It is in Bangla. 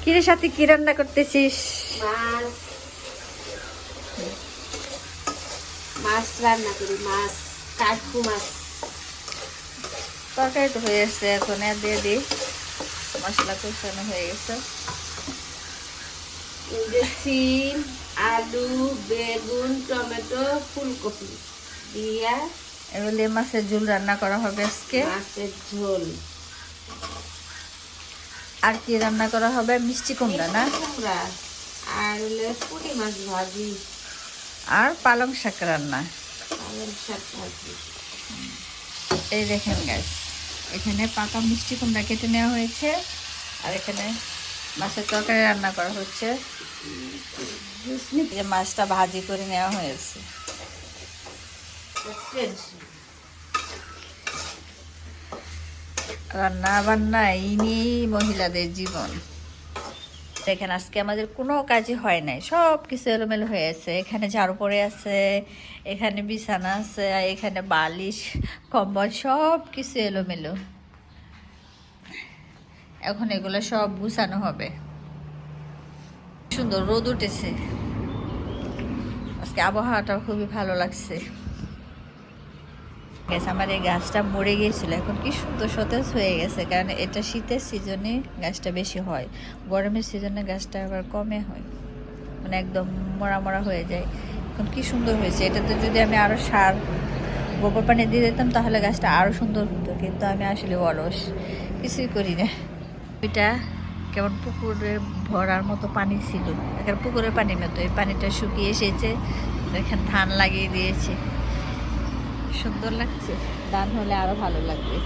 কিরে সাথে কি রান্না করতেছিস? মাছ মাছ রান্না করি, মাছ কাটকু মাছ। তরকারি তো হয়ে এসছে, এখন দিয়ে দিই। মশলা কষানো হয়ে গেছে। এই যে সিম, আলু, বেগুন, টমেটো, ফুলকপি দিয়া এগুলি মাছের ঝোল রান্না করা হবে আজকে। মাছের ঝোল। আর কি রান্না করা হবে? মিষ্টি কুমড়া না? কুমড়া আর হলে পুঁটি মাছ ভাজি আর পালং শাক রান্না। পালং শাক ভাজি। এই দেখেন গাইস, এখানে পাকা মিষ্টি কুমড়া কেটে নেওয়া হয়েছে, আর এখানে মাছের তরকারি রান্না করা হচ্ছে। যে মাছটা ভাজি করে নেওয়া হয়েছে। রান্না বান্না এই নিয়েই মহিলাদের জীবন। দেখেন আজকে আমাদের কোনো কাজই হয় নাই, সব কিছু এলোমেলো হয়ে আছে। এখানে ঝাড়ু পড়ে আছে, এখানে বিছানা আছে, এখানে বালিশ কম্বল সব কিছু এলোমেলো। এখন এগুলো সব গুছানো হবে। সুন্দর রোদ উঠেছে আজকে, আবহাওয়াটা খুবই ভালো লাগছে। আমার এই গাছটা মরে গিয়েছিল, এখন কি সুন্দর সতেজ হয়ে গেছে, কারণ এটা শীতের সিজনে গাছটা বেশি হয়, গরমের সিজনে গাছটা আবার কমে হয়, মানে একদম মরা মরা হয়ে যায়। এখন কি সুন্দর হয়েছে। এটাতে যদি আমি আরও সার গোবর পানি দিয়ে দিতাম তাহলে গাছটা আরও সুন্দর হতো, কিন্তু আমি আসলে অলস, কিছুই করি না। এটা কেমন পুকুরে ভরার মতো পানি ছিল, এখন পুকুরের পানির মতো। এই পানিটা শুকিয়ে এসেছে, দেখেন ধান লাগিয়ে দিয়েছে, সুন্দর লাগছে। ধান হলে আরো ভালো লাগবে।